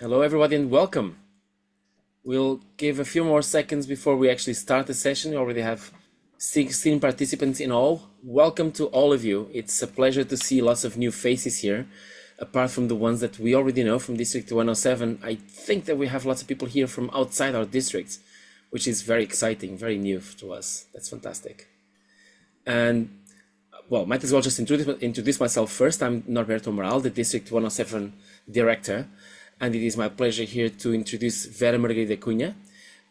Hello, everybody, and welcome. We'll give a few more seconds before we actually start the session. We already have 16 participants in all. Welcome to all of you. It's a pleasure to see lots of new faces here. Apart from the ones that we already know from District 107, I think that we have lots of people here from outside our districts, which is very exciting, very new to us. That's fantastic. And well, might as well just introduce myself first. I'm Norberto Moral, the District 107 Director, and it is my pleasure here to introduce Vera Margarida Cunha.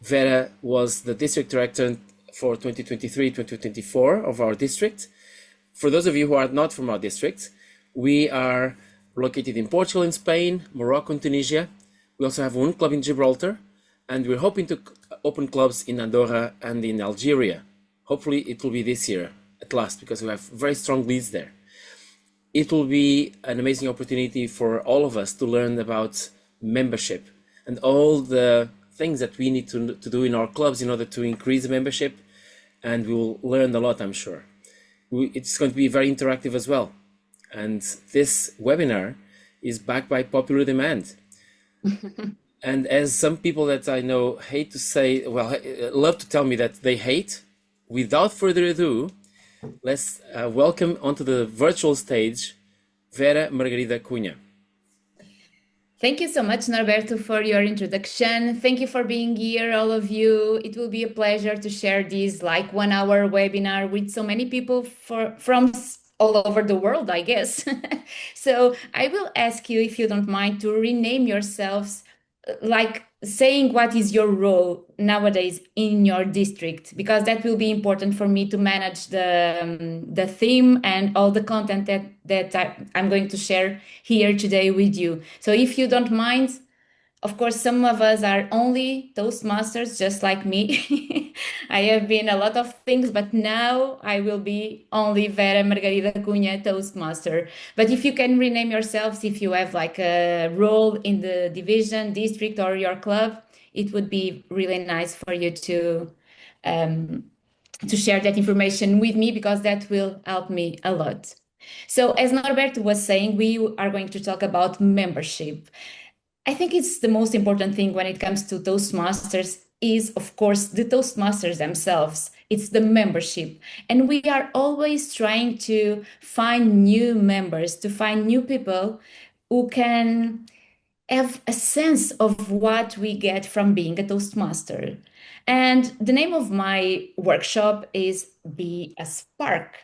Vera was the District Director for 2023-2024 of our district. For those of you who are not from our district, we are located in Portugal and Spain, Morocco and Tunisia. We also have one club in Gibraltar, and we're hoping to open clubs in Andorra and in Algeria. Hopefully it will be this year at last, because we have very strong leads there. It will be an amazing opportunity for all of us to learn about membership and all the things that we need to do in our clubs in order to increase the membership, and we will learn a lot, I'm sure. It's going to be very interactive as well. And this webinar is backed by popular demand. And as some people that I know hate to say, well, love to tell me that they hate, without further ado, let's welcome onto the virtual stage, Vera Margarida Cunha. Thank you so much, Norberto, for your introduction. Thank you for being here, all of you. It will be a pleasure to share this like 1 hour webinar with so many people from all over the world, I guess. So I will ask you, if you don't mind, to rename yourselves, like saying what is your role nowadays in your district, because that will be important for me to manage the theme and all the content that I'm going to share here today with you. So if you don't mind, of course, some of us are only Toastmasters, just like me. I have been a lot of things, but now I will be only Vera Margarida Cunha Toastmaster. But if you can rename yourselves, if you have like a role in the division, district, or your club, it would be really nice for you to share that information with me, because that will help me a lot. So, as Norberto was saying, we are going to talk about membership. I think it's the most important thing when it comes to Toastmasters is, of course, the Toastmasters themselves. It's the membership. And we are always trying to find new members, to find new people who can have a sense of what we get from being a Toastmaster. And the name of my workshop is Be a Spark.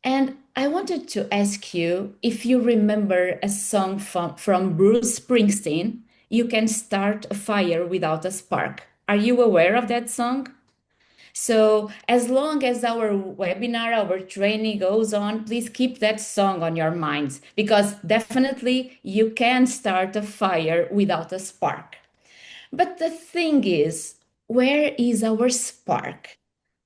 And I wanted to ask you if you remember a song from Bruce Springsteen, You Can Start a Fire Without a Spark. Are you aware of that song? So, as long as our webinar, our training goes on, please keep that song on your minds, because definitely you can start a fire without a spark. But the thing is, where is our spark?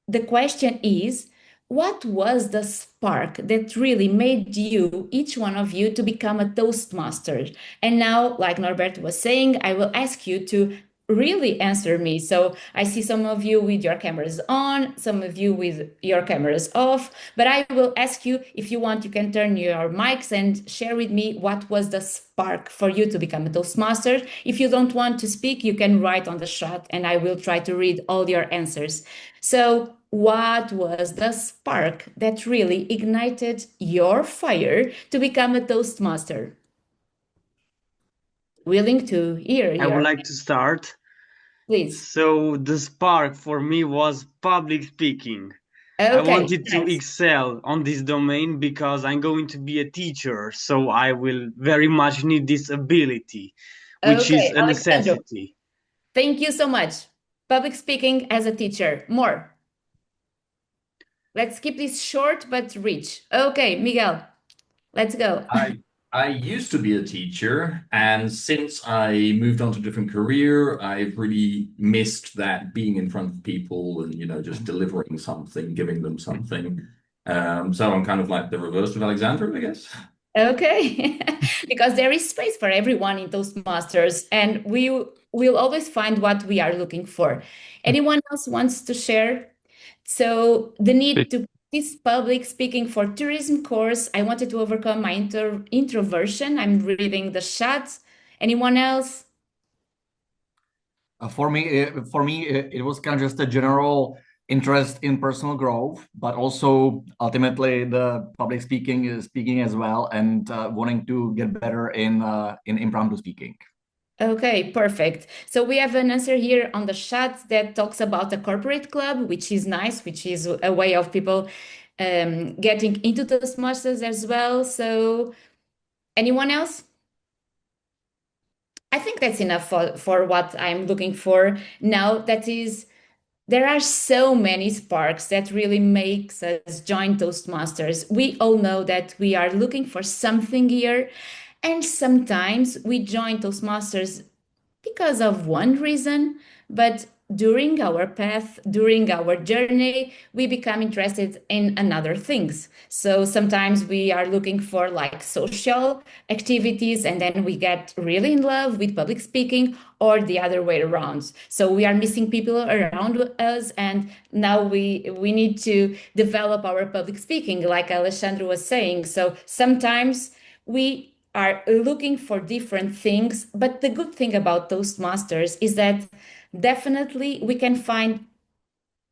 The question is, what was the spark that really made you, each one of you, to become a Toastmaster? And now, like Norbert was saying, I will ask you to really answer me. So I see some of you with your cameras on, some of you with your cameras off, but I will ask you, if you want, you can turn your mics and share with me what was the spark for you to become a Toastmaster. If you don't want to speak, you can write on the chat and I will try to read all your answers. So, what was the spark that really ignited your fire to become a Toastmaster? Willing to hear I would your, like to start. please. So the spark for me was public speaking. I Okay, wanted to nice. excel on this domain because I'm going to be a teacher, so I will very much need this ability, which is Okay, a Alexandro, necessity. thank you so much. Public speaking as a teacher. More. Let's keep this short but rich. Okay, Miguel, let's go. I I used to be a teacher, and since I moved on to a different career, I've really missed that being in front of people and just delivering something, giving them something. So I'm kind of like the reverse of Alexander, I guess. Okay, because there is space for everyone in Toastmasters, and we will always find what we are looking for. Anyone else wants to share? So the need to practice public speaking for tourism course. I wanted to overcome my introversion. I'm reading the chat. Anyone else? For me, it was kind of just a general interest in personal growth, but also ultimately the public speaking as well, and wanting to get better in impromptu speaking. Okay, perfect. So we have an answer here on the chat that talks about a corporate club, which is nice, which is a way of people getting into Toastmasters as well. So anyone else? I think that's enough for what I'm looking for now. That is, there are so many sparks that really makes us join Toastmasters. We all know that we are looking for something here, and sometimes we join Toastmasters because of one reason, but during our path, during our journey, we become interested in another things. So sometimes we are looking for like social activities and then we get really in love with public speaking, or the other way around. So we are missing people around us, and now we need to develop our public speaking, like Alexandra was saying. So sometimes we are looking for different things, but the good thing about Toastmasters is that definitely we can find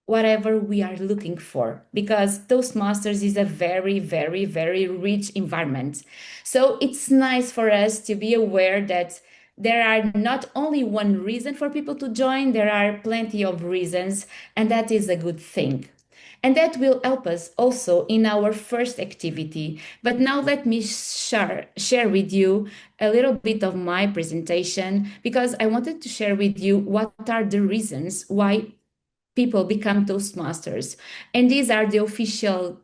whatever we are looking for, because Toastmasters is a very, very, very rich environment. So it's nice for us to be aware that there are not only one reason for people to join, there are plenty of reasons, and that is a good thing. And that will help us also in our first activity. But now let me share with you a little bit of my presentation, because I wanted to share with you what are the reasons why people become Toastmasters. And these are the official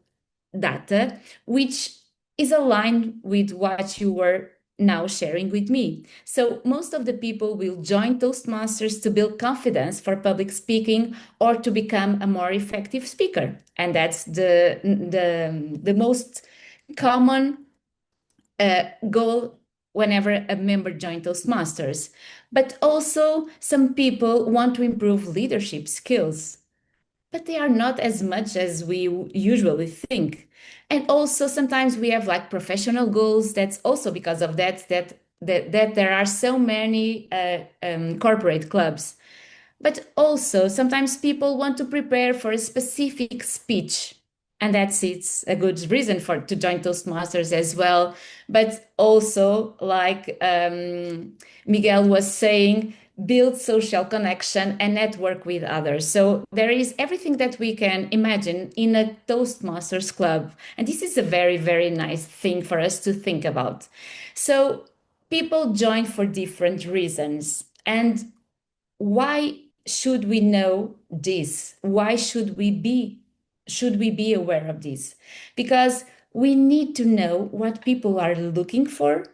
data, which is aligned with what you were now sharing with me. So most of the people will join Toastmasters to build confidence for public speaking or to become a more effective speaker. And that's the most common goal whenever a member joins Toastmasters. But also some people want to improve leadership skills, but they are not as much as we usually think. And also sometimes we have like professional goals. That's also because of that there are so many corporate clubs. But also sometimes people want to prepare for a specific speech, and it's a good reason for to join Toastmasters as well. But also, like Miguel was saying, build social connection and network with others. So there is everything that we can imagine in a Toastmasters club, and this is a very, very nice thing for us to think about. So people join for different reasons, and why should we know this? Why should we be aware of this? Because we need to know what people are looking for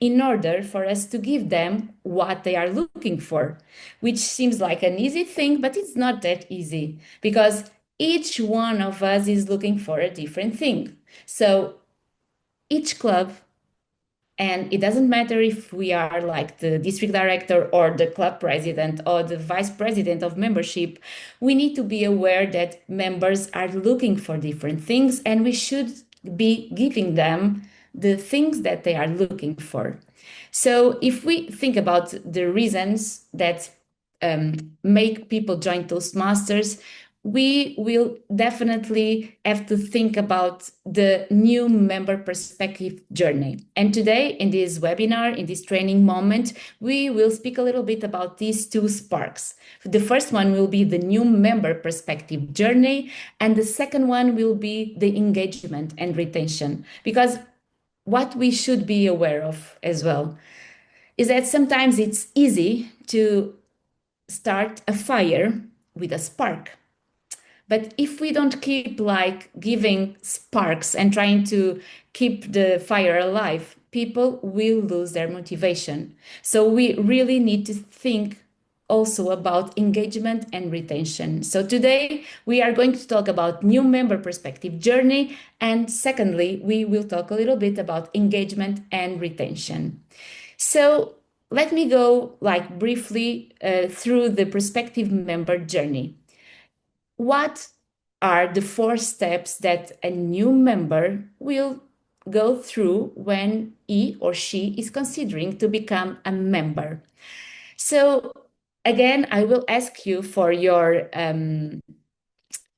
in order for us to give them what they are looking for, which seems like an easy thing, but it's not that easy, because each one of us is looking for a different thing. So each club, and it doesn't matter if we are like the district director or the club president or the vice president of membership, we need to be aware that members are looking for different things, and we should be giving them the things that they are looking for. So if we think about the reasons that make people join Toastmasters, we will definitely have to think about the new member perspective journey. And today, in this webinar, in this training moment, we will speak a little bit about these two sparks. The first one will be the new member perspective journey, and the second one will be the engagement and retention. Because what we should be aware of as well is that sometimes it's easy to start a fire with a spark. But if we don't keep like giving sparks and trying to keep the fire alive, people will lose their motivation. So we really need to think also about engagement and retention. So today we are going to talk about new member perspective journey, and secondly, we will talk a little bit about engagement and retention. So let me go like briefly through the prospective member journey. What are the 4 steps that a new member will go through when he or she is considering to become a member? So again, I will ask you for your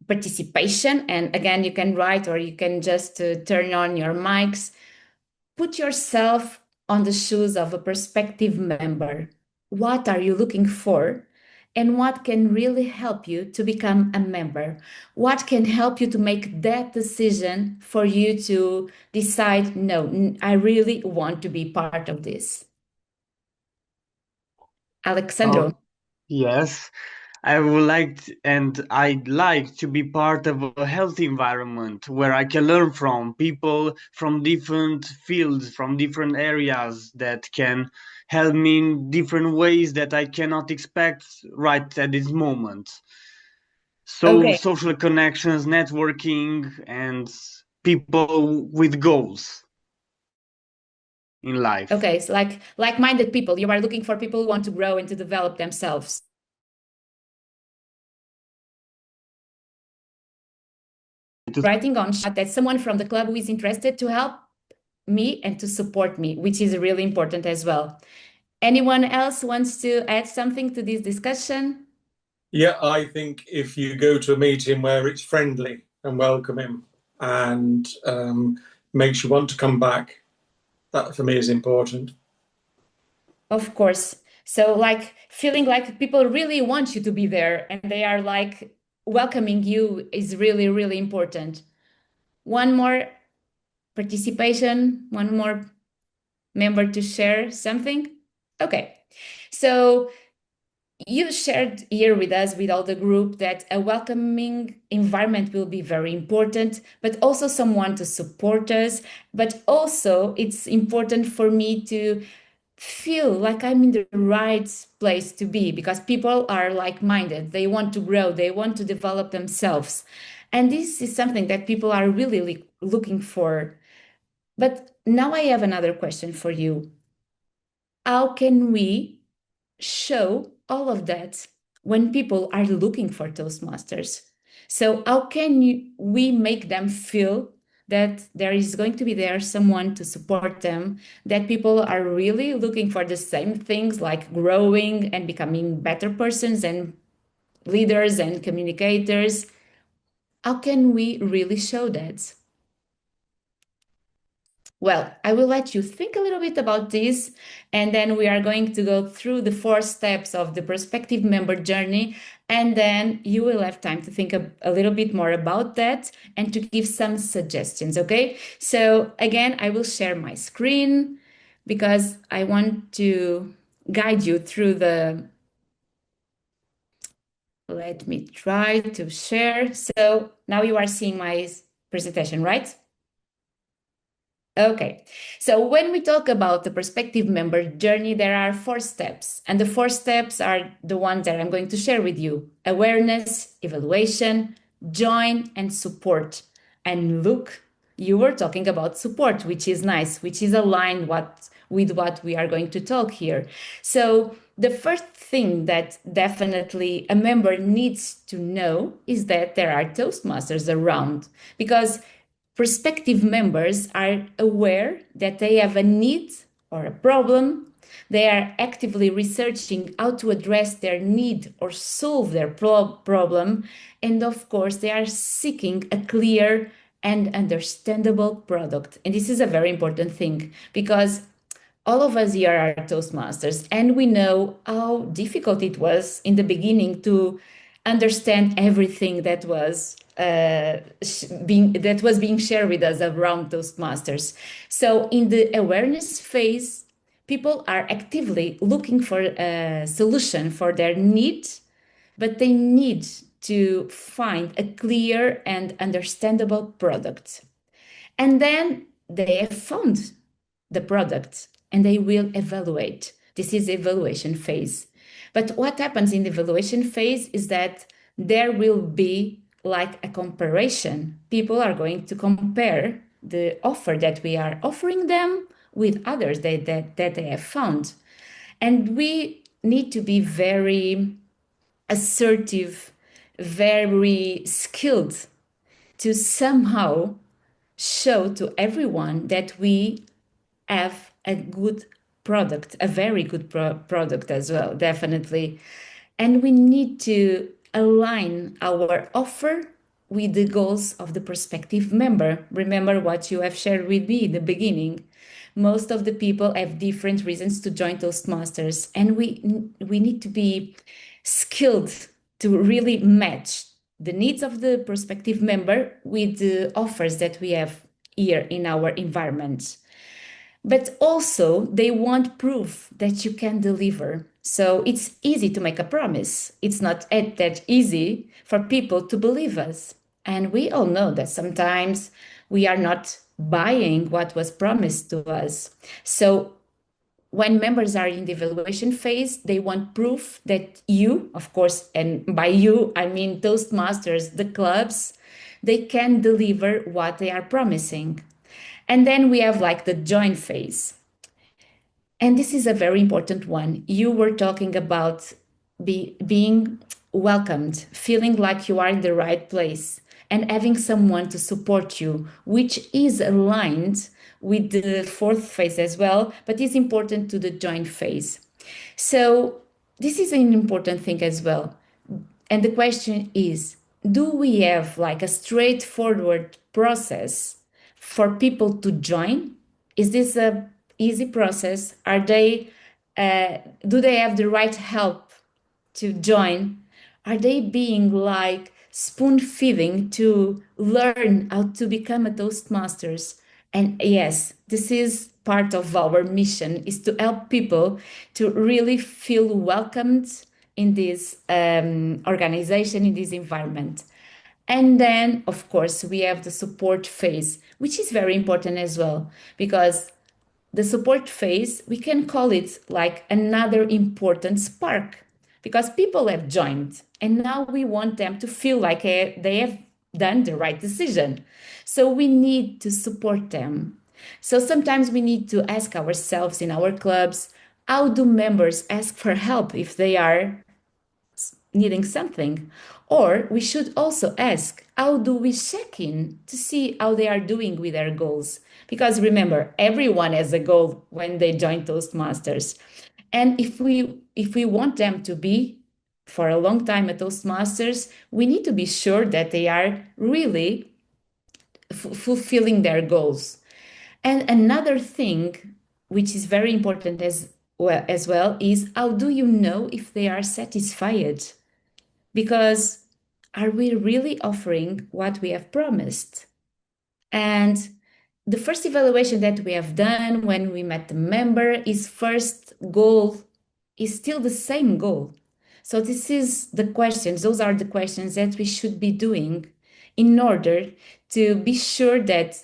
participation. And again, you can write or you can just turn on your mics. Put yourself on the shoes of a prospective member. What are you looking for? And what can really help you to become a member? What can help you to make that decision for you to decide, no, I really want to be part of this? Alexandro. Yes, I'd like to be part of a healthy environment where I can learn from people from different fields, from different areas that can help me in different ways that I cannot expect right at this moment. So Okay. social connections, networking, and people with goals in life. Okay, it's like-minded people. You are looking for people who want to grow and to develop themselves. Writing on chat that someone from the club who is interested to help me and to support me, which is really important as well. Anyone else wants to add something to this discussion? Yeah, I think if you go to a meeting where it's friendly and welcoming and makes you want to come back, that for me is important. Of course. So like feeling like people really want you to be there and they are like welcoming you is really, really important. One more participation, one more member to share something. Okay. So you shared here with us, with all the group, that a welcoming environment will be very important, but also someone to support us. But also, it's important for me to feel like I'm in the right place to be because people are like-minded. They want to grow, they want to develop themselves. And this is something that people are really looking for. But now I have another question for you. How can we show all of that when people are looking for Toastmasters? So how can we make them feel that there is going to be there someone to support them, that people are really looking for the same things like growing and becoming better persons and leaders and communicators? How can we really show that? Well, I will let you think a little bit about this, and then we are going to go through the 4 steps of the prospective member journey, and then you will have time to think a little bit more about that and to give some suggestions, okay? So again, I will share my screen because I want to guide you through the... Let me try to share. So now you are seeing my presentation, right? Okay, so when we talk about the prospective member journey, there are 4 steps, and the 4 steps are the ones that I'm going to share with you: awareness, evaluation, join, and support. And look, you were talking about support, which is nice, which is aligned with what we are going to talk here. So the first thing that definitely a member needs to know is that there are Toastmasters around, because prospective members are aware that they have a need or a problem. They are actively researching how to address their need or solve their problem. And of course, they are seeking a clear and understandable product. And this is a very important thing because all of us here are Toastmasters, and we know how difficult it was in the beginning to understand everything that was being shared with us around Toastmasters. So, in the awareness phase, people are actively looking for a solution for their need, but they need to find a clear and understandable product. And then they have found the product and they will evaluate. This is the evaluation phase. But what happens in the evaluation phase is that there will be like a comparison. People are going to compare the offer that we are offering them with others that they have found. And we need to be very assertive, very skilled to somehow show to everyone that we have a good product, a very good product as well, definitely. And we need to align our offer with the goals of the prospective member. Remember what you have shared with me in the beginning. Most of the people have different reasons to join Toastmasters, and we need to be skilled to really match the needs of the prospective member with the offers that we have here in our environment. But also, they want proof that you can deliver. So it's easy to make a promise. It's not that easy for people to believe us. And we all know that sometimes we are not buying what was promised to us. So when members are in the evaluation phase, they want proof that you, of course, and by you, I mean Toastmasters, the clubs, they can deliver what they are promising. And then we have like the join phase. And this is a very important one. You were talking about being welcomed, feeling like you are in the right place, and having someone to support you, which is aligned with the fourth phase as well, but is important to the join phase. So, this is an important thing as well. And the question is, do we have like a straightforward process for people to join? Is this a easy process? Are they do they have the right help to join? Are they being like spoon feeding to learn how to become a Toastmasters? And yes, this is part of our mission is to help people to really feel welcomed in this organization, in this environment. And then, of course, we have the support phase, which is very important as well, because the support phase, we can call it like another important spark because people have joined and now we want them to feel like they have done the right decision. So we need to support them. So sometimes we need to ask ourselves in our clubs, how do members ask for help if they are needing something? Or we should also ask, how do we check in to see how they are doing with their goals? Because remember, everyone has a goal when they join Toastmasters. And if we want them to be for a long time at Toastmasters, we need to be sure that they are really fulfilling their goals. And another thing, which is very important as well, is how do you know if they are satisfied? Because are we really offering what we have promised? And the first evaluation that we have done when we met the member, his first goal is still the same goal. So those are the questions that we should be doing in order to be sure that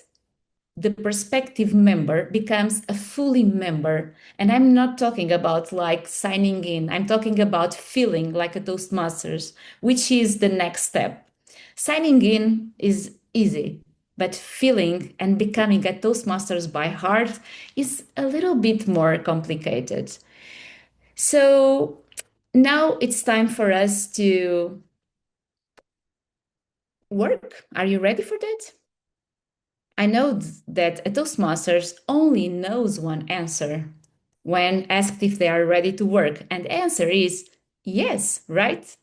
the prospective member becomes a fully member. And I'm not talking about like signing in, I'm talking about feeling like a Toastmasters, which is the next step. Signing in is easy, but feeling and becoming a Toastmasters by heart is a little bit more complicated. So now it's time for us to work. Are you ready for that? I know that a Toastmasters only knows one answer when asked if they are ready to work, and the answer is yes, right?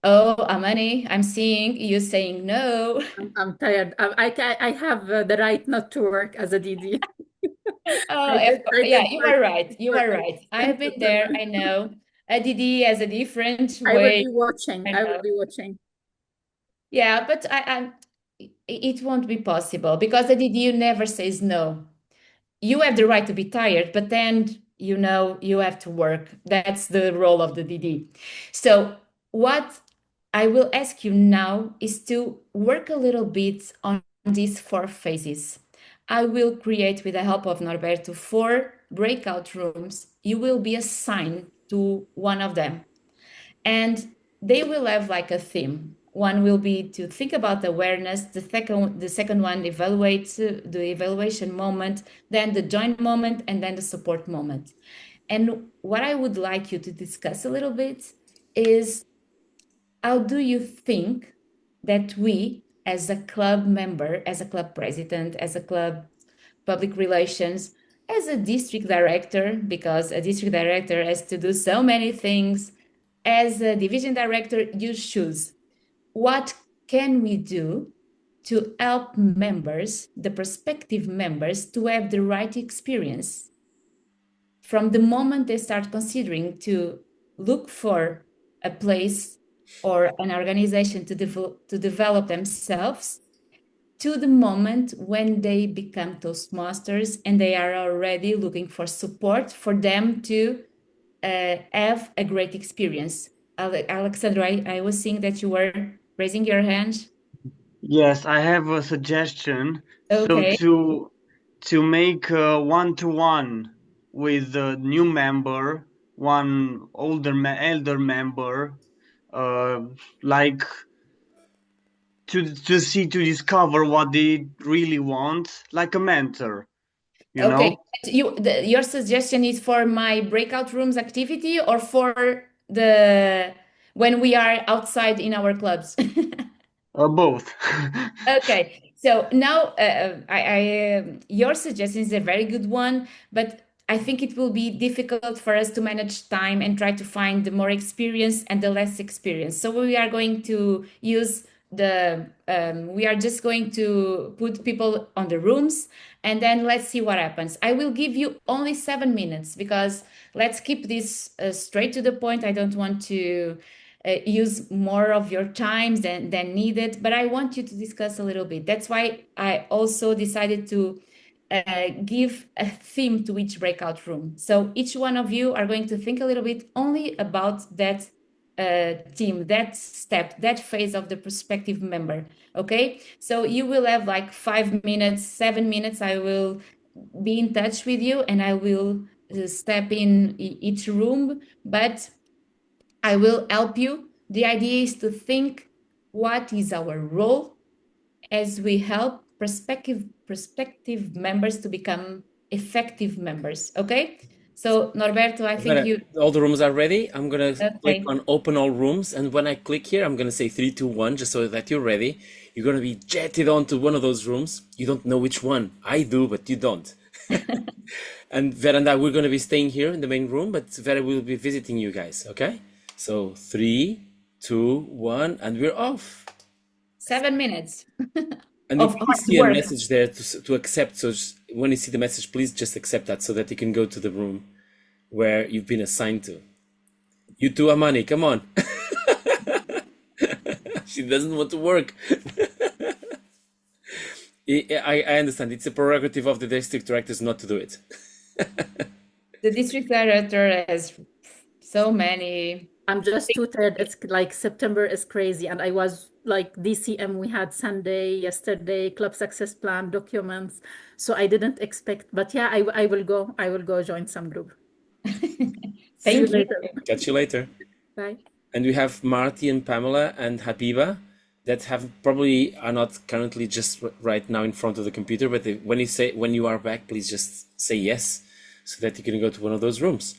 Oh, Amani, I'm seeing you saying no. I'm tired. I have the right not to work as a DD. Oh, yeah, you are right. You are right. I have been there. I know. A DD has a different I will way. be watching. I will be watching. Yeah, but it won't be possible because the DD never says no. You have the right to be tired, but then you have to work. That's the role of the DD. So what I will ask you now is to work a little bit on these four phases. I will create, with the help of Norberto, four breakout rooms. You will be assigned to one of them, and they will have like a theme. One will be to think about awareness. The second one evaluate the evaluation moment, then the join moment, and then the support moment. And what I would like you to discuss a little bit is how do you think that we, as a club member, as a club president, as a club public relations, as a district director, because a district director has to do so many things, as a division director, you choose what can we do to help members, the prospective members, to have the right experience from the moment they start considering to look for a place or an organization to develop themselves, to the moment when they become Toastmasters and they are already looking for support for them to have a great experience. Alexandra, I was seeing that you were raising your hand. Yes, I have a suggestion. So Okay. to make a one-to-one with a new member, one elder member, uh, like to discover what they really want, like a mentor, you Okay. know? Your suggestion is for my breakout rooms activity or for the when we are outside in our clubs? Both. Okay, so now your suggestion is a very good one, but I think it will be difficult for us to manage time and try to find the more experienced and the less experienced. So we are going to use we are just going to put people on the rooms and then let's see what happens. I will give you only 7 minutes because let's keep this straight to the point. I don't want to use more of your time than needed, but I want you to discuss a little bit. That's why I also decided to give a theme to each breakout room. So each one of you are going to think a little bit only about that theme, that step, that phase of the prospective member. Okay, so you will have like 5 minutes, 7 minutes. I will be in touch with you and I will step in each room, but I will help you. The idea is to think what is our role as we help prospective members to become effective members. Okay? So Norberto, I think you All the rooms are ready. I'm gonna click okay. on open all rooms, and when I click here, I'm gonna say 3, 2, 1, just so that you're ready. You're gonna be jetted onto one of those rooms. You don't know which one. I do, but you don't. And Vera and I, we're gonna be staying here in the main room, but Vera will be visiting you guys. Okay? So 3, 2, 1, and we're off. 7 minutes And you of please hard see a work. message there to accept. So when you see the message, please just accept that so that you can go to the room where you've been assigned to. You too, Amani, come on. She doesn't want to work. I understand. It's a prerogative of the district directors not to do it. The district director has so many. I'm just too tired. It's like September is crazy. And I was like DCM, we had Sunday, yesterday, club success plan, documents. So I didn't expect, but yeah, I will go. I will go join some group. See you Thank you. later. Catch you later. Bye. And we have Marty and Pamela and Habiba that have probably are not currently just right now in front of the computer, but when you are back, please just say yes so that you can go to one of those rooms.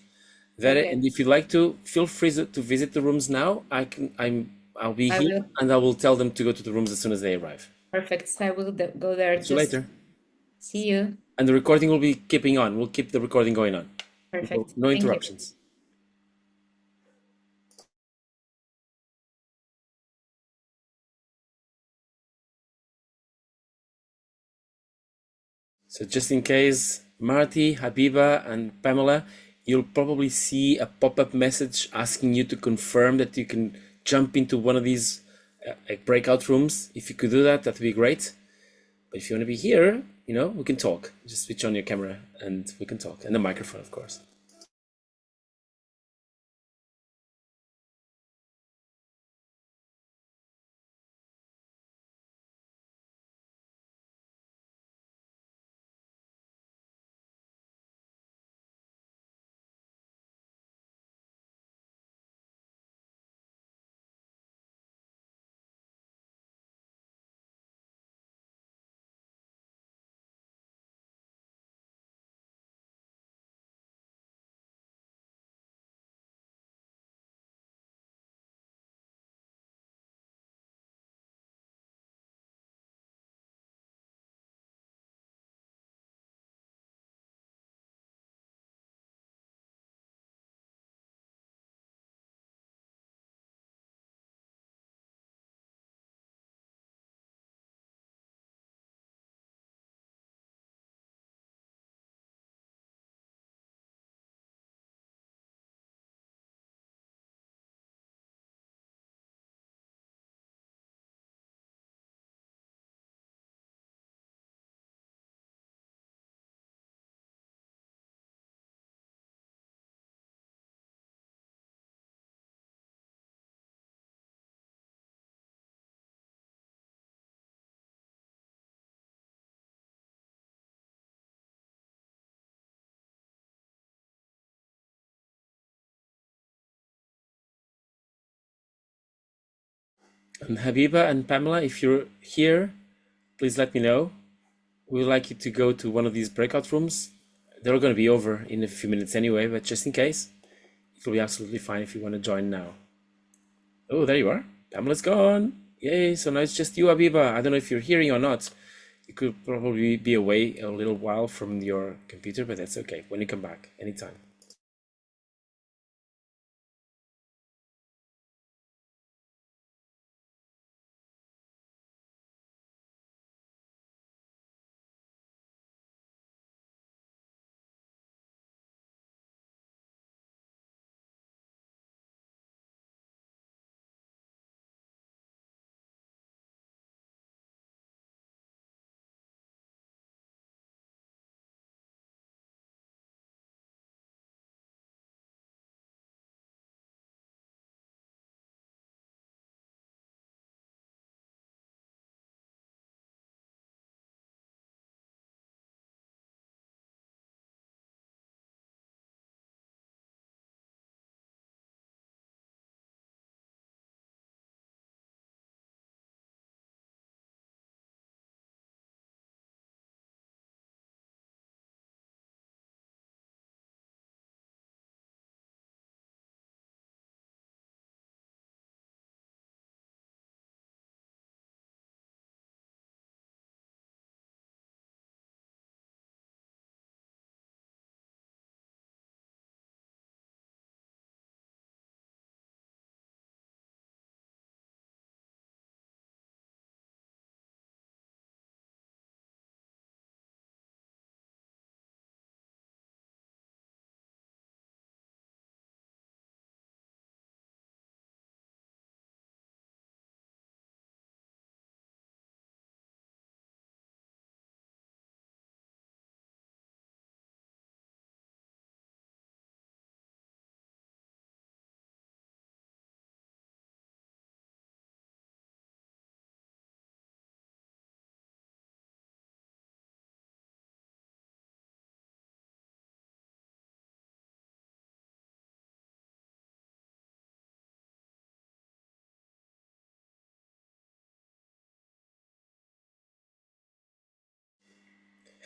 Okay. And if you'd like to, feel free to visit the rooms now. I'll be I here will. and I will tell them to go to the rooms as soon as they arrive. Perfect. So I will go there. See you Just later. see you. And the recording will be keeping on. We'll keep the recording going on. Perfect. No Thank you. interruptions. So just in case, Marty, Habiba, and Pamela, you'll probably see a pop-up message asking you to confirm that you can jump into one of these breakout rooms. If you could do that, that'd be great. But if you want to be here, we can talk. Just switch on your camera and we can talk. And the microphone, of course. And Habiba and Pamela, if you're here, please let me know. We would like you to go to one of these breakout rooms. They're going to be over in a few minutes anyway, but just in case, it will be absolutely fine if you want to join now. Oh, there you are. Pamela's gone. Yay, so now it's just you, Habiba. I don't know if you're hearing or not. You could probably be away a little while from your computer, but that's okay. When you come back, anytime.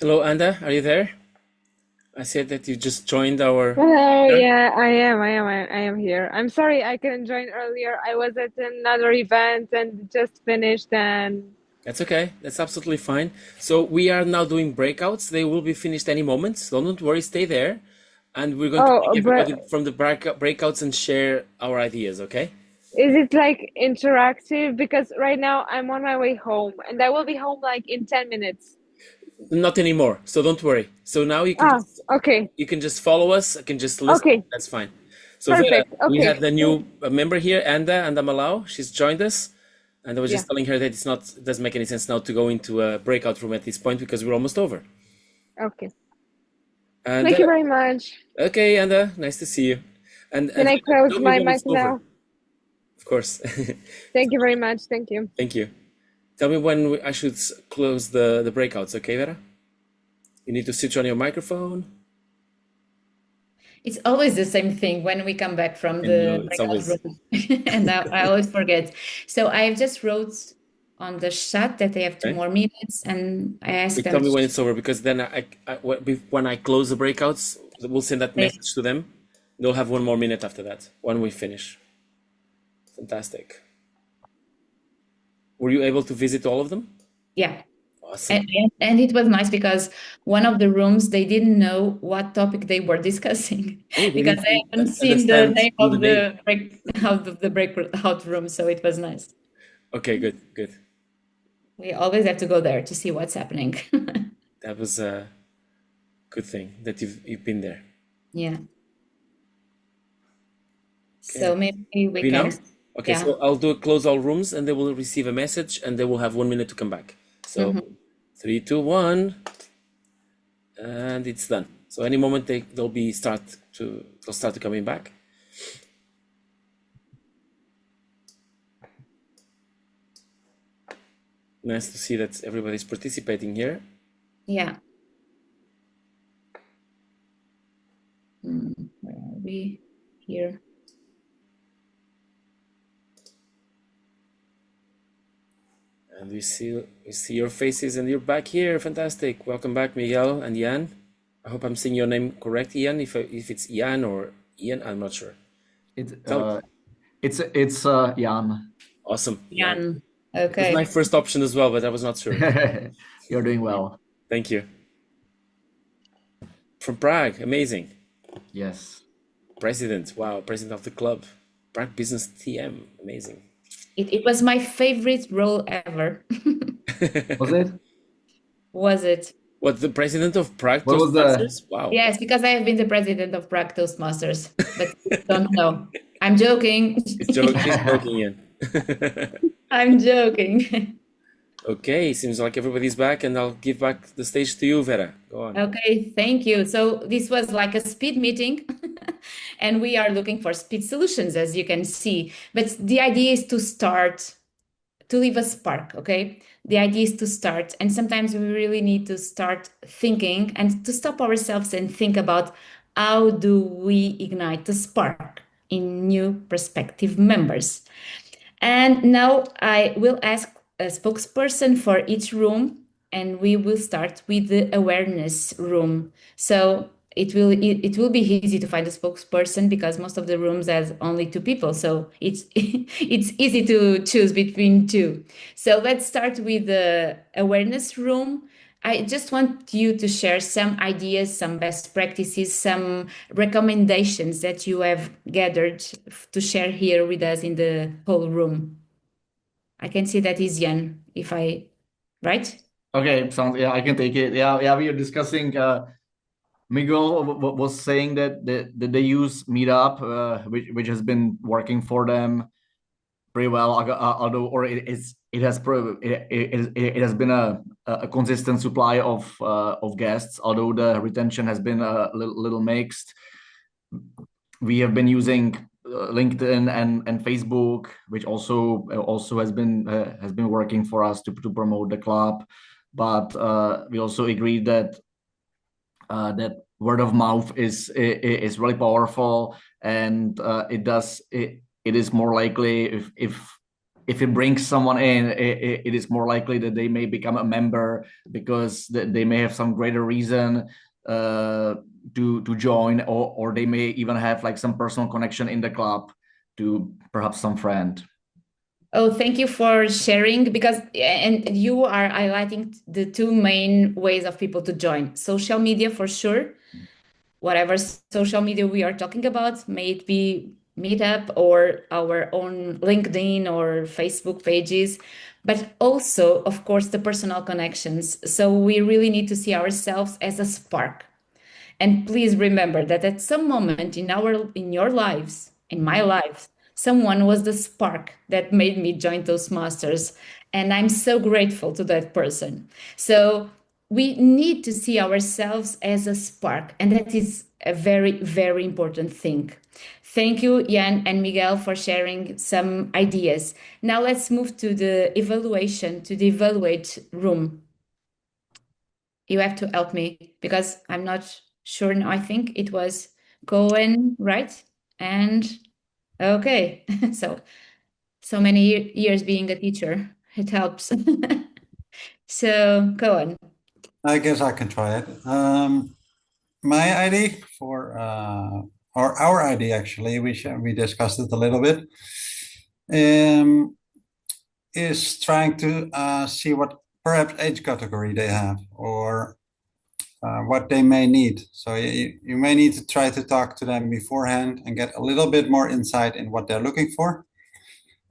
Hello, Anda, are you there? I said that you just joined our... Hello, yeah, I am here. I'm sorry I couldn't join earlier. I was at another event and just finished and That's okay. That's absolutely fine. So we are now doing breakouts. They will be finished any moment. So don't worry, stay there. And we're going to oh, take but everybody from the breakouts and share our ideas, okay? is it like interactive? Because right now I'm on my way home and I will be home like in 10 minutes. Not anymore. So don't worry. So now Ah, okay. you can just follow us. I can just listen. Okay. That's fine. So Vera, Perfect. we Okay. have the new member here, Anda Malau. She's joined us. And I was Yeah. just telling her that it doesn't make any sense now to go into a breakout room at this point because we're almost over. Okay. And Thank you very much. okay, Anda, nice to see you. And Can I Vera, close tell me my when mic it's over. now? Of course. Thank you very much. Thank you. Thank you. Tell me when I should close the breakouts, okay, Vera? You need to switch on your microphone. It's always the same thing when we come back from I the know, it's breakout always... room, and I always forget. So I just wrote on the chat that they have 2 Okay. more minutes, and I asked You them tell me to when it's over because then when I close the breakouts, we'll send that stay. message to them. They'll have 1 more minute after that when we finish. Fantastic. Were you able to visit all of them? Yeah. Awesome. And it was nice because one of the rooms they didn't know what topic they were discussing Oh, they because didn't they haven't seen the understand name the of name. the breakout room, so it was nice. Okay, good. We always have to go there to see what's happening. That was a good thing that you've been there. Yeah. Okay. So maybe we Maybe can. now? Okay, Yeah. so I'll close all rooms and they will receive a message and they will have 1 minute to come back. So 3, 2, 1, and it's done. So any moment they'll start to coming back. Nice to see that everybody's participating here. Yeah. Where are we? Here. And we see your faces, and you're back here. Fantastic. Welcome back, Miguel and Ian. I hope I'm saying your name correct, Ian. If it's Ian or Ian, I'm not sure. It's Tell- Jan. Awesome. Jan. It was my Okay. first option as well, but I was not sure. You're doing well. Thank you. From Prague, amazing. Yes. President, wow, president of the club. Prague Business TM, amazing. It was my favorite role ever. Was it? Was it? What, the president of Prague What was the- Toastmasters? Wow. Yes, because I have been the president of Prague Toastmasters, but you don't know. I'm joking. He's joking, Ian. I'm joking. Okay, seems like everybody's back, and I'll give back the stage to you, Vera. Go on. Okay, thank you. So this was like a speed meeting, and we are looking for speed solutions, as you can see. But the idea is to start, to leave a spark, okay? The idea is to start, and sometimes we really need to start thinking and to stop ourselves and think about how do we ignite the spark in new prospective members. And now I will ask a spokesperson for each room, and we will start with the awareness room. So it will be easy to find a spokesperson because most of the rooms has only 2 people, so it's it's easy to choose between 2. So let's start with the awareness room. I just want you to share some ideas, some best practices, some recommendations that you have gathered to share here with us in the whole room. I can see that is Jan, right? Okay, sounds, yeah, I can take it. Yeah, we are discussing. Miguel was saying that they use Meetup, which has been working for them pretty well. Although, or it has been a consistent supply of guests. Although the retention has been a little mixed. We have been using LinkedIn and Facebook, which also has been working for us to promote the club. But we also agreed that word of mouth is really powerful, and it is more likely if it brings someone in, it is more likely that they may become a member because they may have some greater reason to join, or they may even have like some personal connection in the club to perhaps some friend. Oh, thank you for sharing, because and you are highlighting the 2 main ways of people to join. Social media for sure. Whatever social media we are talking about, may it be Meetup or our own LinkedIn or Facebook pages, but also, of course, the personal connections. So we really need to see ourselves as a spark. And please remember that at some moment in your lives, in my life, someone was the spark that made me join Toastmasters. And I'm so grateful to that person. So we need to see ourselves as a spark. And that is a very, very important thing. Thank you, Jan and Miguel, for sharing some ideas. Now let's move to the evaluate room. You have to help me because I'm not sure now. I think it was Cohen, right? And okay, so many years being a teacher, it helps. So Cohen. I guess I can try it. My ID for or our ID actually, we discussed it a little bit. Is trying to see what perhaps age category they have or what they may need. So you may need to try to talk to them beforehand and get a little bit more insight in what they're looking for.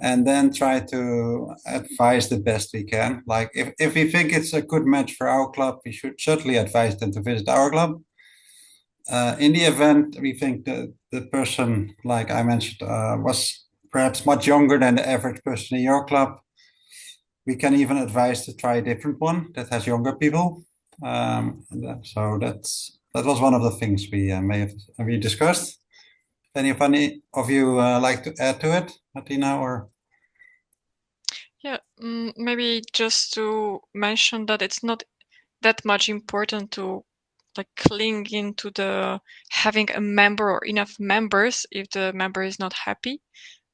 And then try to advise the best we can. Like if we think it's a good match for our club, we should certainly advise them to visit our club. In the event, we think that the person, like I mentioned, was perhaps much younger than the average person in your club. We can even advise to try a different one that has younger people. So that was one of the things we discussed. Any of you like to add to it, Martina, or? Yeah, maybe just to mention that it's not that much important to like cling into the having a member or enough members if the member is not happy,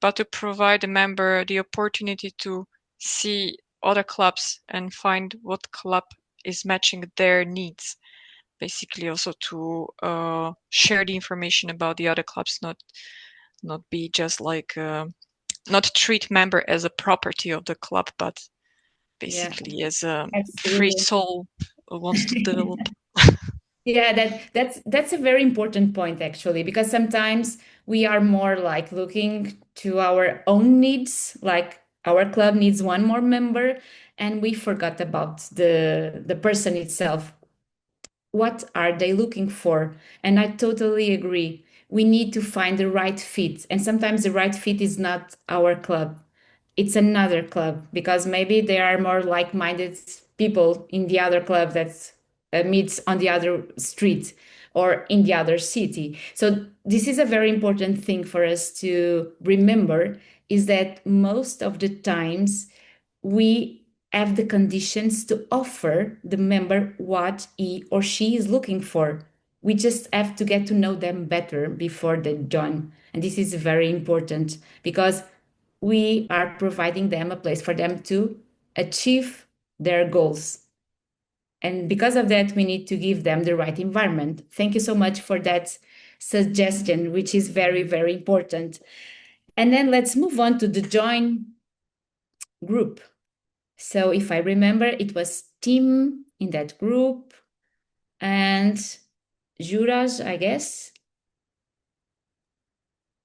but to provide the member the opportunity to see other clubs and find what club is matching their needs. Basically, also to share the information about the other clubs, not be just like not treat member as a property of the club, but basically as a free Absolutely. soul who wants to develop. Yeah, that's a very important point actually, because sometimes we are more like looking to our own needs, like our club needs one more member, and we forgot about the person itself. What are they looking for? And I totally agree. We need to find the right fit, and sometimes the right fit is not our club, it's another club, because maybe there are more like-minded people in the other club that meets on the other street or in the other city. So this is a very important thing for us to remember, is that most of the times we have the conditions to offer the member what he or she is looking for. We just have to get to know them better before they join. And this is very important, because we are providing them a place for them to achieve their goals. And because of that, we need to give them the right environment. Thank you so much for that suggestion, which is very, very important. And then let's move on to the join group. So if I remember, it was Tim in that group and Juraj, I guess.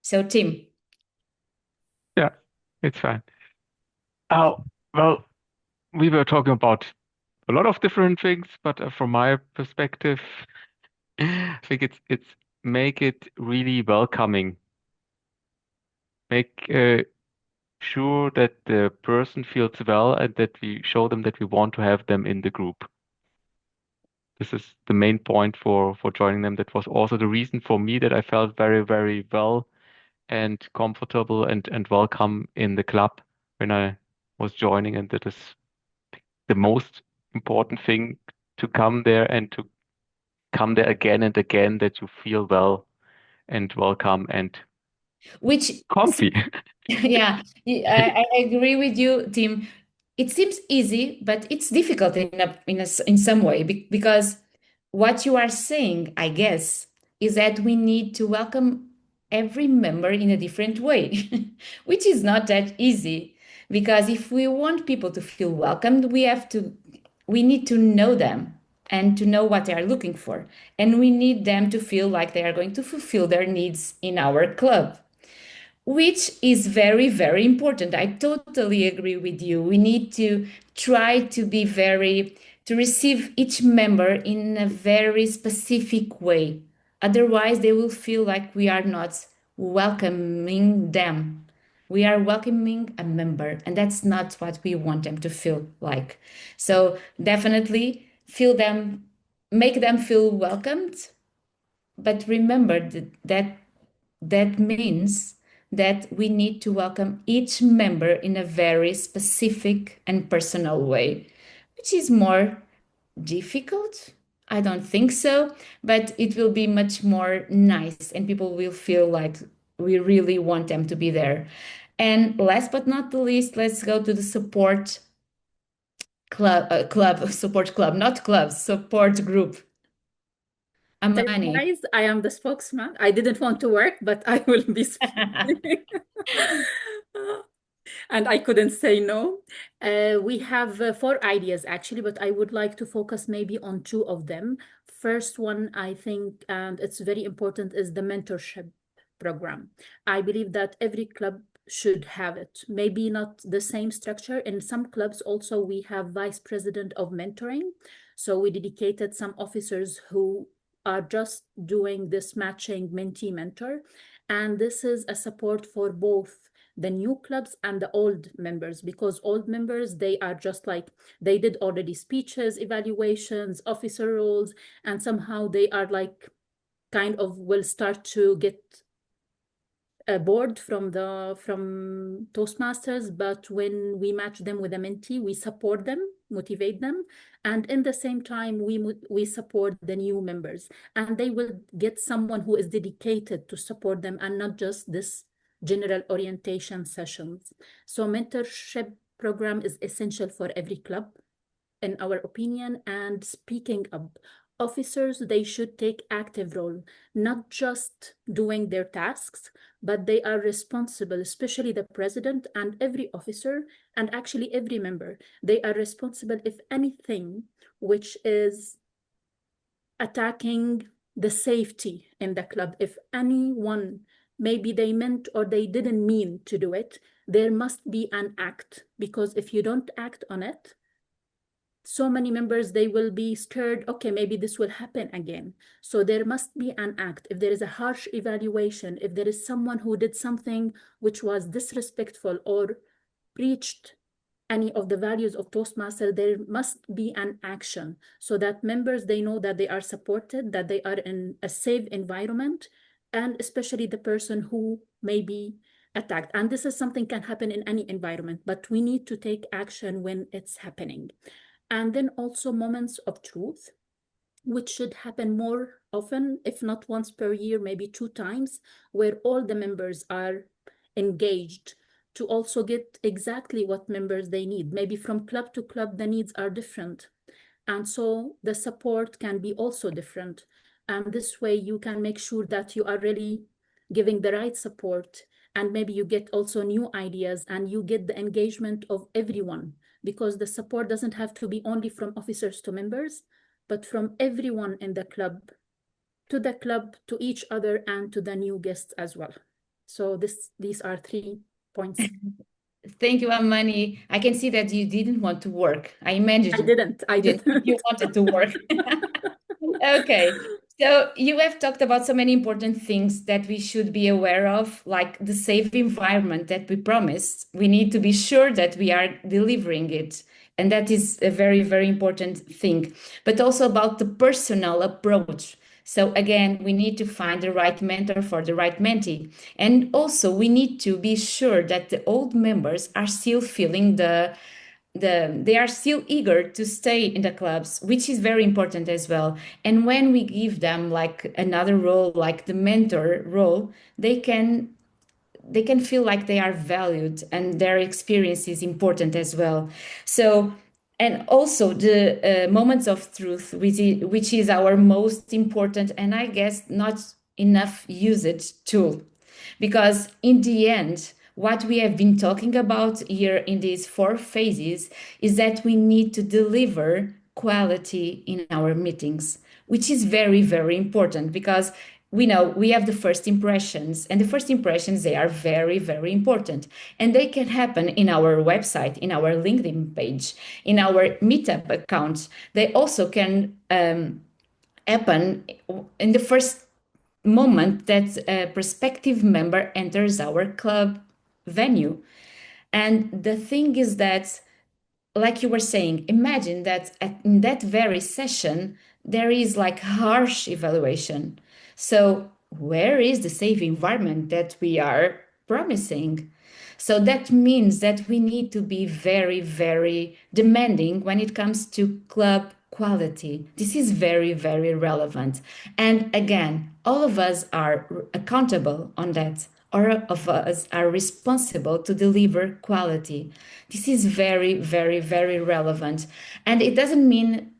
So Tim. Yeah, it's fine. Oh, well, we were talking about a lot of different things, but from my perspective, I think it's make it really welcoming. Make sure that the person feels well and that we show them that we want to have them in the group. This is the main point for joining them. That was also the reason for me that I felt very, very well and comfortable and welcome in the club when I was joining, and that is the most important thing, to come there and to come there again and again, that you feel well and welcome and Which comfy. yeah, I agree with you, Tim. It seems easy, but it's difficult in some way, because what you are saying, I guess, is that we need to welcome every member in a different way, which is not that easy. Because if we want people to feel welcomed, we need to know them and to know what they are looking for, and we need them to feel like they are going to fulfill their needs in our club, which is very, very important. I totally agree with you. We need to try to receive each member in a very specific way. Otherwise, they will feel like we are not welcoming them. We are welcoming a member, and that's not what we want them to feel like. So definitely make them feel welcomed, but remember that means that we need to welcome each member in a very specific and personal way, which is more difficult. I don't think so, but it will be much more nice, and people will feel like we really want them to be there. And last but not the least, let's go to the support support club, not clubs, support group. Amani. Guys, I am the spokesman. I didn't want to work, but I will be speaking. And I couldn't say no. We have 4 ideas actually, but I would like to focus maybe on 2 of them. First one, I think, and it's very important, is the mentorship program. I believe that every club should have it. Maybe not the same structure. In some clubs also we have vice president of mentoring. So we dedicated some officers who are just doing this matching mentee mentor. And this is a support for both the new clubs and the old members, because old members, they are just like, they did already speeches, evaluations, officer roles, and somehow they are like kind of will start to get bored from Toastmasters. But when we match them with a mentee, we support them, motivate them, and in the same time we support the new members, and they will get someone who is dedicated to support them and not just this general orientation sessions. So mentorship program is essential for every club, in our opinion. And speaking up, officers, they should take active role, not just doing their tasks, but they are responsible, especially the president and every officer, and actually every member. They are responsible if anything which is attacking the safety in the club, if anyone, maybe they meant or they didn't mean to do it, there must be an act, because if you don't act on it, so many members, they will be scared, okay, maybe this will happen again. So there must be an act. If there is a harsh evaluation, if there is someone who did something which was disrespectful or breached any of the values of Toastmaster, there must be an action so that members, they know that they are supported, that they are in a safe environment, and especially the person who may be attacked. And this is something can happen in any environment, but we need to take action when it's happening. And then also moments of truth, which should happen more often, if not once per year, maybe 2 times, where all the members are engaged to also get exactly what members they need. Maybe from club to club, the needs are different. And so the support can be also different. And this way you can make sure that you are really giving the right support. And maybe you get also new ideas and you get the engagement of everyone, because the support doesn't have to be only from officers to members, but from everyone in the club, to each other, and to the new guests as well. So these are 3 points. Thank you, Amani. I can see that you didn't want to work. I imagine I didn't. you wanted to work. Okay. So you have talked about so many important things that we should be aware of, like the safe environment that we promised. We need to be sure that we are delivering it. And that is a very, very important thing. But also about the personal approach. So again, we need to find the right mentor for the right mentee. And also we need to be sure that the old members are still feeling they are still eager to stay in the clubs, which is very important as well. And when we give them like another role, like the mentor role, they can feel like they are valued and their experience is important as well. So, and also the moments of truth, which is our most important and I guess not enough used tool. Because in the end, what we have been talking about here in these 4 phases is that we need to deliver quality in our meetings, which is very, very important because we know we have the first impressions, and the first impressions, they are very, very important. And they can happen in our website, in our LinkedIn page, in our Meetup account. They also can happen in the first moment that a prospective member enters our club venue. And the thing is that, like you were saying, imagine that in that very session, there is like harsh evaluation. So where is the safe environment that we are promising? So that means that we need to be very, very demanding when it comes to club quality. This is very, very relevant. And again, all of us are accountable on that. All of us are responsible to deliver quality. This is very, very, very relevant. And it doesn't mean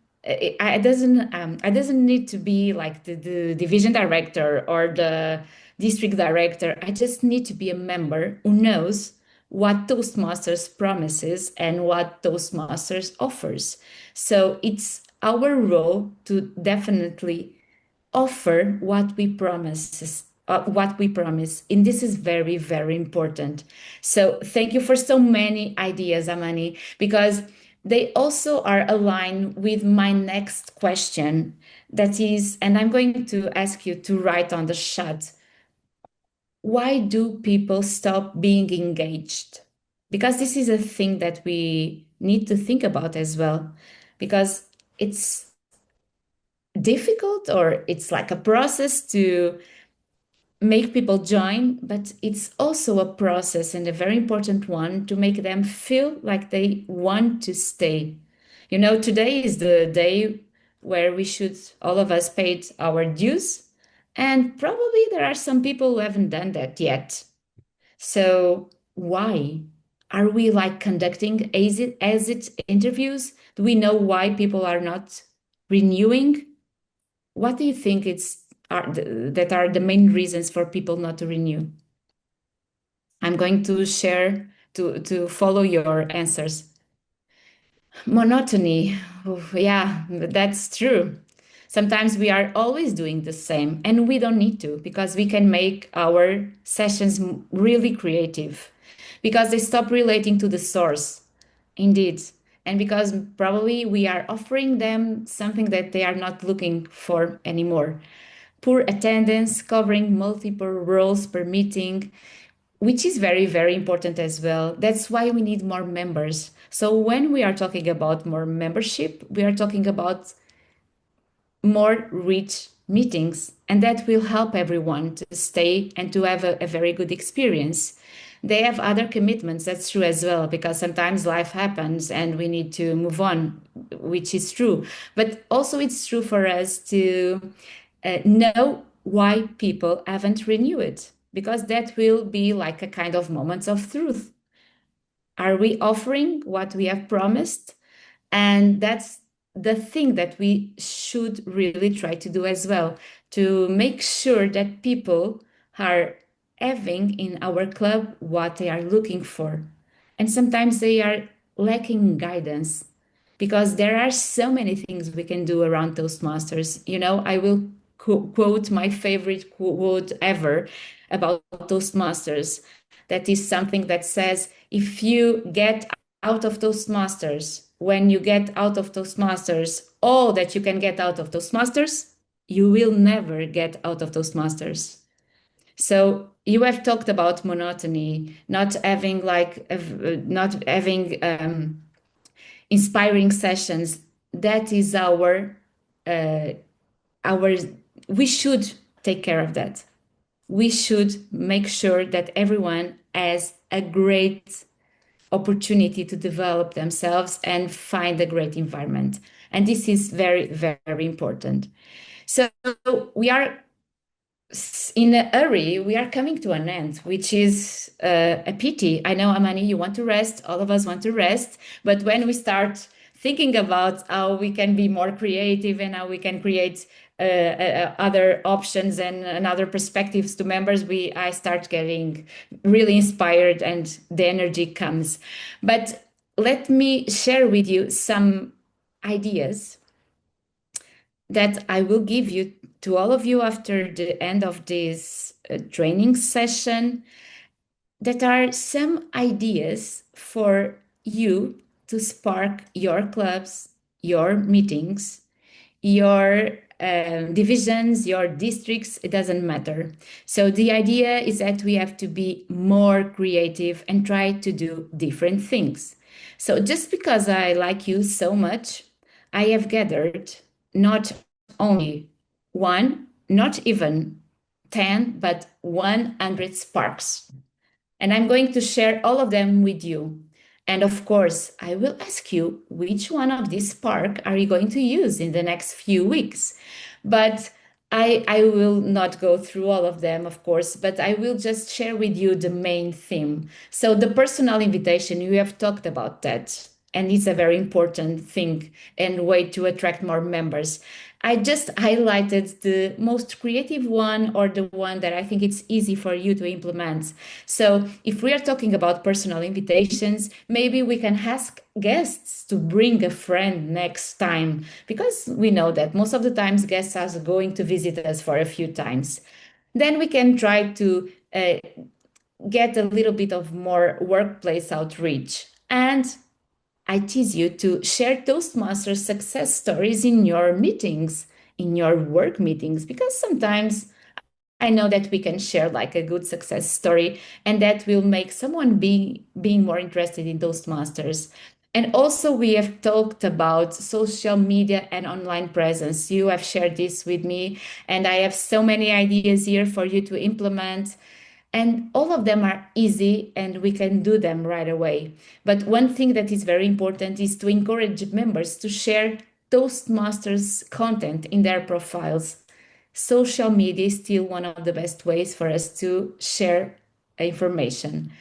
I doesn't need to be like the division director or the district director. I just need to be a member who knows what Toastmasters promises and what Toastmasters offers. So it's our role to definitely offer what we promise, and this is very, very important. So thank you for so many ideas, Amani, because they also are aligned with my next question, that is, and I'm going to ask you to write on the chat, why do people stop being engaged? Because this is a thing that we need to think about as well, because it's difficult, or it's like a process to make people join, but it's also a process, and a very important one, to make them feel like they want to stay. You know, today is the day where we should all of us paid our dues, and probably there are some people who haven't done that yet. So why? Are we like conducting exit interviews? Do we know why people are not renewing? What do you think that are the main reasons for people not to renew? I'm going to share to follow your answers. Monotony. Oof, yeah, that's true. Sometimes we are always doing the same, and we don't need to because we can make our sessions really creative because they stop relating to the source. Indeed. And because probably we are offering them something that they are not looking for anymore. Poor attendance, covering multiple roles per meeting, which is very, very important as well. That's why we need more members. So when we are talking about more membership, we are talking about more rich meetings, and that will help everyone to stay and to have a very good experience. They have other commitments, that's true as well, because sometimes life happens and we need to move on, which is true. But also, it's true for us to know why people haven't renewed, because that will be like a kind of moments of truth. Are we offering what we have promised? And that's the thing that we should really try to do as well, to make sure that people are having in our club what they are looking for. And sometimes they are lacking guidance because there are so many things we can do around Toastmasters. You know, I will quote my favorite quote ever about Toastmasters. That is something that says, if you get out of Toastmasters, when you get out of Toastmasters, all that you can get out of Toastmasters, you will never get out of Toastmasters. So you have talked about monotony, not having inspiring sessions. That is our we should take care of that. We should make sure that everyone has a great opportunity to develop themselves and find a great environment. And this is very, very important. So we are in a hurry, we are coming to an end, which is a pity. I know, Amani, you want to rest. All of us want to rest. But when we start thinking about how we can be more creative and how we can create other options and other perspectives to members, I start getting really inspired and the energy comes. But let me share with you some ideas that I will give you to all of you after the end of this training session, that are some ideas for you to spark your clubs, your meetings, your divisions, your districts, it doesn't matter. So the idea is that we have to be more creative and try to do different things. So just because I like you so much, I have gathered not only one, not even 10, but 100 sparks. And I'm going to share all of them with you. And of course, I will ask you which one of these spark are you going to use in the next few weeks. But I will not go through all of them, of course, but I will just share with you the main theme. So the personal invitation, you have talked about that. And it's a very important thing and way to attract more members. I just highlighted the most creative one, or the one that I think it's easy for you to implement. So if we are talking about personal invitations, maybe we can ask guests to bring a friend next time, because we know that most of the times guests are going to visit us for a few times. Then we can try to get a little bit of more workplace outreach. And I tease you to share Toastmasters success stories in your meetings, in your work meetings, because sometimes I know that we can share like a good success story, and that will make someone being more interested in Toastmasters. And also, we have talked about social media and online presence. You have shared this with me, and I have so many ideas here for you to implement. And all of them are easy and we can do them right away. But one thing that is very important is to encourage members to share Toastmasters content in their profiles. Social media is still one of the best ways for us to share information.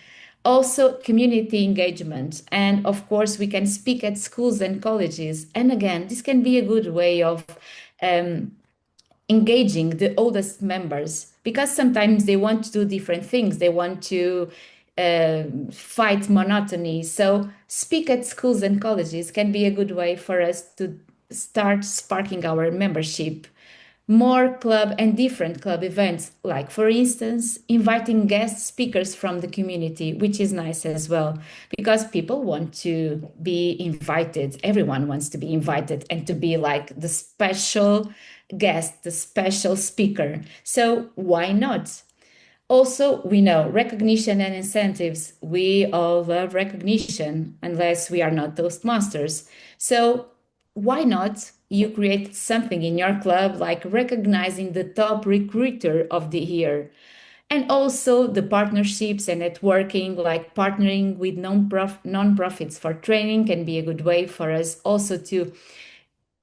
Also, community engagement. And of course, we can speak at schools and colleges. And again, this can be a good way of engaging the oldest members, because sometimes they want to do different things. They want to fight monotony. So speak at schools and colleges can be a good way for us to start sparking our membership. More club and different club events, like for instance, inviting guest speakers from the community, which is nice as well, because people want to be invited. Everyone wants to be invited and to be like the special guest, the special speaker. So why not? Also, we know recognition and incentives. We all love recognition, unless we are not Toastmasters. So why not you create something in your club like recognizing the top recruiter of the year? And also the partnerships and networking, like partnering with non-profits for training, can be a good way for us also to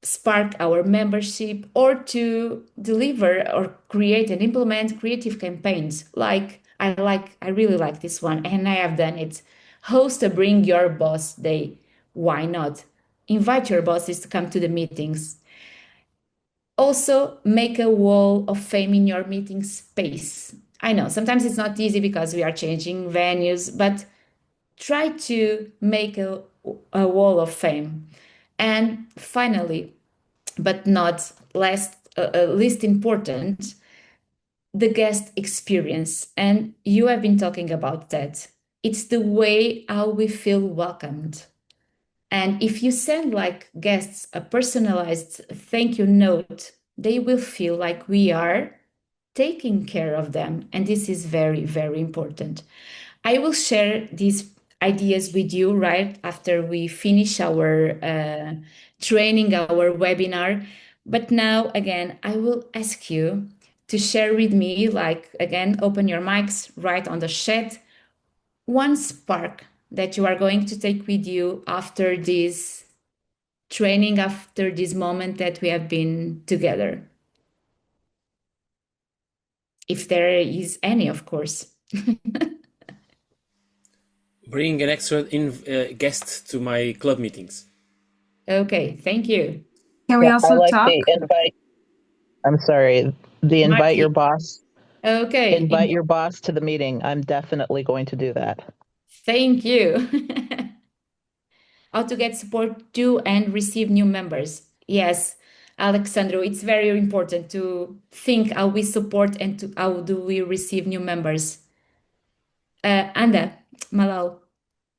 spark our membership, or to deliver or create and implement creative campaigns. I really like this one, and I have done it. Host a Bring Your Boss Day. Why not? Invite your bosses to come to the meetings. Also, make a wall of fame in your meeting space. I know sometimes it's not easy because we are changing venues, but try to make a wall of fame. And finally, but not least important, the guest experience. And you have been talking about that. It's the way how we feel welcomed. And if you send like guests a personalized thank you note, they will feel like we are taking care of them. And this is very, very important. I will share these ideas with you right after we finish our training, our webinar. But now, again, I will ask you to share with me, like, again, open your mics, write on the chat, one spark that you are going to take with you after this training, after this moment that we have been together. If there is any, of course. Bring an extra guest to my club meetings. Okay, thank you. Can we also I like talk? the invite. I'm sorry. The invite your boss. Okay. Invite your boss to the meeting. I'm definitely going to do that. Thank you. How to get support to and receive new members. Yes, Alexandro, it's very important to think how we support and to how do we receive new members. Anda, Malal.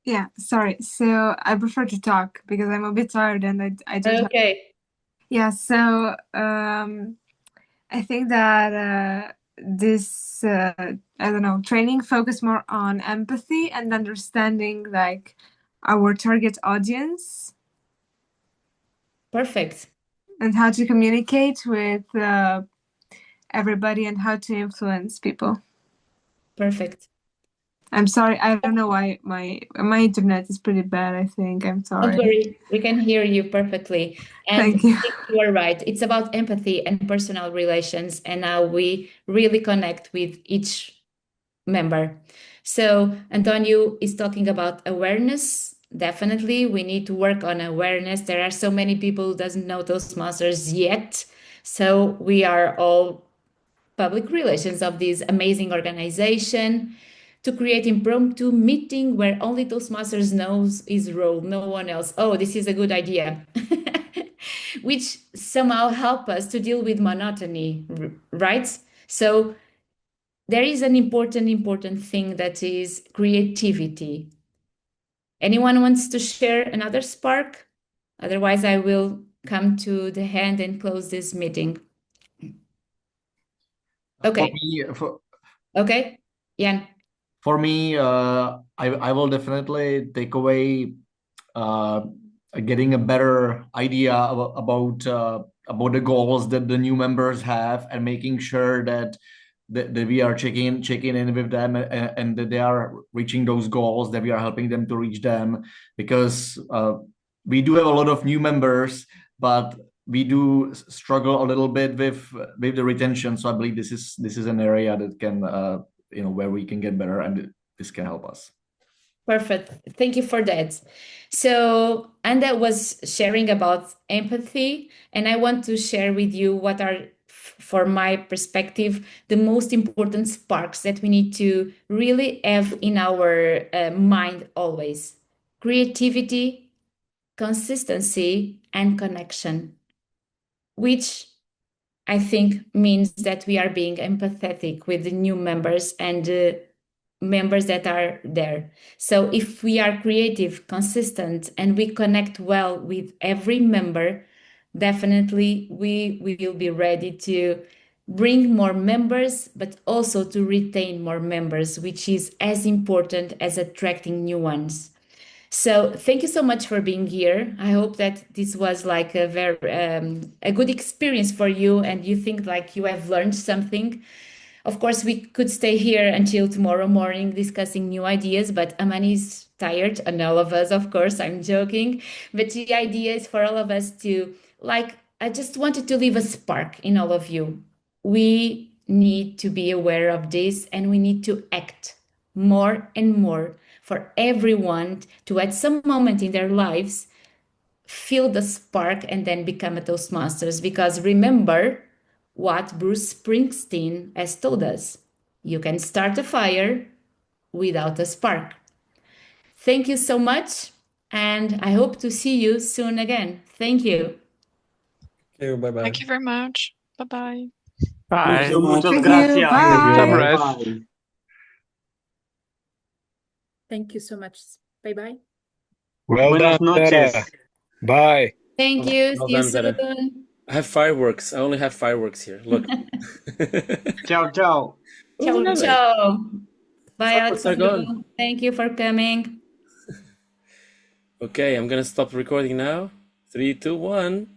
Yeah, sorry. So I prefer to talk because I'm a bit tired and I don't have. Okay. Yeah, so I think that this I don't know, training focus more on empathy and understanding like our target audience Perfect. and how to communicate with everybody and how to influence people. Perfect. I'm sorry, I don't know why my internet is pretty bad, I think. I'm sorry. Don't worry, we can hear you perfectly. And Thank you. you are right. It's about empathy and personal relations and how we really connect with each member. So Antonio is talking about awareness. Definitely, we need to work on awareness. There are so many people who doesn't know Toastmasters yet. So we are all public relations of this amazing organization to create impromptu meeting where only Toastmasters knows his role, no one else. Oh, this is a good idea. Which somehow help us to deal with monotony, right? So there is an important thing that is creativity. Anyone wants to share another spark? Otherwise, I will come to the end and close this meeting. Okay. Okay, Jan. For me, I will definitely take away getting a better idea about the goals that the new members have and making sure that we are checking in with them and that they are reaching those goals, that we are helping them to reach them, because we do have a lot of new members, but we do struggle a little bit with the retention. So I believe this is an area that can where we can get better, and this can help us. Perfect. Thank you for that. So, Anda was sharing about empathy, and I want to share with you what are, for my perspective, the most important sparks that we need to really have in our mind always: creativity, consistency, and connection, which I think means that we are being empathetic with the new members and members that are there. So if we are creative, consistent, and we connect well with every member, definitely we will be ready to bring more members, but also to retain more members, which is as important as attracting new ones. So thank you so much for being here. I hope that this was like a very a good experience for you, and you think like you have learned something. Of course, we could stay here until tomorrow morning discussing new ideas, but Amani is tired, and all of us, of course, I'm joking. But the idea is for all of us to, like, I just wanted to leave a spark in all of you. We need to be aware of this and we need to act more and more for everyone to, at some moment in their lives, feel the spark and then become a Toastmasters. Because remember what Bruce Springsteen has told us: you can start a fire without a spark. Thank you so much, and I hope to see you soon again. Thank you. Bye-bye. Thank you very much. Bye-bye. Bye. Muchas Thank gracias. you. Bye. Sabres. Bye. Thank you so much. Bye-bye. Well Buenas done, Vera. noches. Bye. Thank you. Well See you done, Vera. soon. I have fireworks. I only have fireworks here. Look. Ciao, ciao. Ciao, Ooh, ciao. Bye, fireworks are Alessandro. gone. Thank you for coming. Okay, I'm gonna stop recording now. 3, 2, 1.